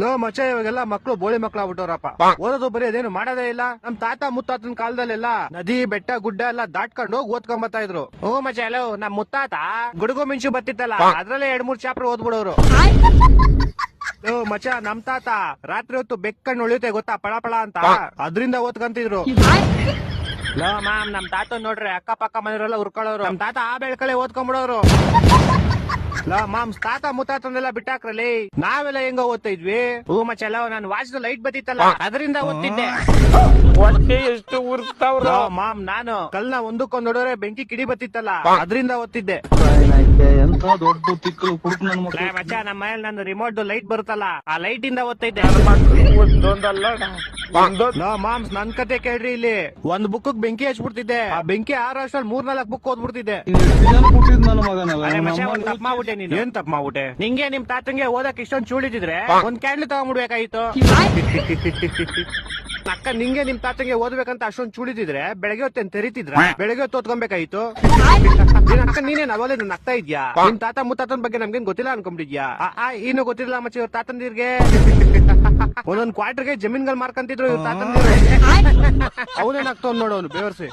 Low ಮಚ್ಚ ಇವಾಗೆಲ್ಲ ಮಕ್ಳು ಬೋಳಿ ಮಕ್ಳು ಆಗ್ಬಿಟ್ಟವ್ರಪ್ಪ. ಓದೋದು ಬರೀ ಅದೇನು ಮಾಡೋದೇ ಇಲ್ಲ. ನಮ್ ತಾತ ಮುತ್ತಾತನ ಕಾಲದಲ್ಲೆಲ್ಲ ನದಿ ಬೆಟ್ಟ ಗುಡ್ಡ ಎಲ್ಲ ದಾಟ್ಕೊಂಡು ಹೋಗಿ ಓದ್ಕೊಂಬತ್ತಾ ಇದ್ರು. ಓ ಮಚ್ಚ ಹಲೋ ನಮ್ ಮುತ್ತಾತ ಗುಡುಗು ಮಿಂಚು ಬತ್ತಿತ್ತಲ್ಲ ಅದ್ರಲ್ಲೇ 2-3 ಚಾಪ್ಟರ್ ಓದ್ಬಿಡೋರು. ಓ ಮಚ್ಚ ನಮ್ ತಾತ ರಾತ್ರಿ ಹೊತ್ತು ಬೆಕ್ಕಣ್ಣು ಉಳಿಯುತ್ತೆ ಗೊತ್ತಾ ಪಳ ಪಳ ಅಂತ ಅದ್ರಿಂದ ಓದ್ಕಂತಿದ್ರು. ಲೋ ಮ್ಯಾಮ್ ನಮ್ ತಾತ ನೋಡ್ರಿ ಅಕ್ಕ ಪಕ್ಕ ಮನೆಯವರೆಲ್ಲ ಉರ್ಕೊಳ್ಳೋರು. ನಮ್ ತಾತ ಆ ಬೆಳ್ಕಳೆ ಓದ್ಕೊಂಡ್ಬಿಡೋರು. ಲೋ ಮಾಮ್ಸ್ ತಾತ ಮುತ್ತಾತನೆಲ್ಲ ಬಿಟ್ಟಾಕ್ರಲ್ಲಿ ನಾವೆಲ್ಲ ಹೆಂಗ ಓದ್ತಾ ಇದ್ವಿ. ಹೂ ಮಚ್ಚಲ್ಲ ನಾನು ವಾಚ್ದು ಲೈಟ್ ಬತ್ತಿತ್ತಲ್ಲ ಅದರಿಂದ ಓದ್ತಿದ್ದೆ. ಹೊಟ್ಟೆ ಎಷ್ಟು ಉರ್ಸ್ತಾವ್ರ ಮಾಮ್ ನಾನು ಕಲ್ನ ಒಂದಕ್ಕೊಂದ್ ನೋಡಿದ್ರೆ ಬೆಂಕಿ ಕಿಡಿ ಬತ್ತಿತ್ತಲ್ಲ ಅದರಿಂದ ಓದ್ತಿದ್ದೆ. ಎಂತ ದೊಡ್ಡ ತಿಕ್ಕಲು ಕುಡುಕ್ ನನ್ ಮಕ್ಳು. ಮಚ್ಚ ನಮ್ಮ ಮನೇಲಿ ನನ್ನ ರಿಮೋಟ್ ಲೈಟ್ ಬರುತ್ತಲ್ಲ ಆ ಲೈಟ್ ಇಂದ ಓದ್ತಾ ಇದ್ದೆ. ಒಂದೊಂದಲ್ಲ ಲೋ ಮಾಮ್ಸ್ ನನ್ ಕತೆ ಕೇಳ್ರಿ ಇಲ್ಲಿ. ಒಂದ್ ಬುಕ್ ಬೆಂಕಿ ಹಚ್ಬಿಡ್ತಿದ್ದೆ. ಆ ಬೆಂಕಿ 6 ವರ್ಷದಲ್ಲಿ 3-4 ಬುಕ್ ಓದ್ಬಿಡ್ತಿದ್ದೆ. ಕೊಟ್ಟಿದ್ ನನ್ನ ಮಗನಲ್ಲ. ತಪ್ಪ ಮಾಡ್ಬಿಟ್ಟೆ ನೀನು. ಏನ್ ತಪ್ಪ ಮಾಡ್ಬಿಟ್ಟೆ? ನಿಂಗೆ ನಿಮ್ ತಾತಂಗೆ ಓದಕ್ ಇಷ್ಟೊಂದ್ ಚೂಳಿತಿದ್ರೆ ಒಂದ್ ಕ್ಯಾಂಡ್ಲಿ ತಗೊಂಡ್ಬಿಡ್ಬೇಕಾಯ್ತು. ಅಕ್ಕ ನಿಂಗೆ ನಿಮ್ ತಾತಂಗೆ ಓದ್ಬೇಕಂತ ಅಷ್ಟೊಂದ್ ಚೂಳಿತಿದ್ರೆ ಬೆಳಗ್ಗೆ ಹೊತ್ತೇನ್ ತೆರಿತಿದ್ರ? ಬೆಳಗ್ಗೆ ಹೊತ್ತು ಓದ್ಕೊಬೇಕಾಯ್ತು. ಅಕ್ಕ ನೀನೇನ್ ಅವಲೇ ನನ್ ಆಗ್ತಾ ಇದ್ಯಾ? ನಿಮ್ ತಾತ ಮುತ್ತಾತನ ಬಗ್ಗೆ ನಮ್ಗೇನ್ ಗೊತ್ತಿಲ್ಲ ಅನ್ಕೊಂಡ್ಬಿಟ್ಟಿದ್ಯಾ? ಇನ್ನು ಗೊತ್ತಿಲ್ಲ ಮಚ್ಚ ಇವ್ರ ತಾತಂದಿರ್ಗೆ ಒಂದೊಂದ್ ಕ್ವಾರ್ಟರ್ಗೆ ಜಮೀನ್ಗಳು ಮಾರ್ಕಂತಿದ್ರು ಇವ್ರ ತಾತಂದಿರು. ಅವನೇನಾಗ್ತಾವ್ ನೋಡು ಅವ್ನು ಬೇವರ್ಸಿ.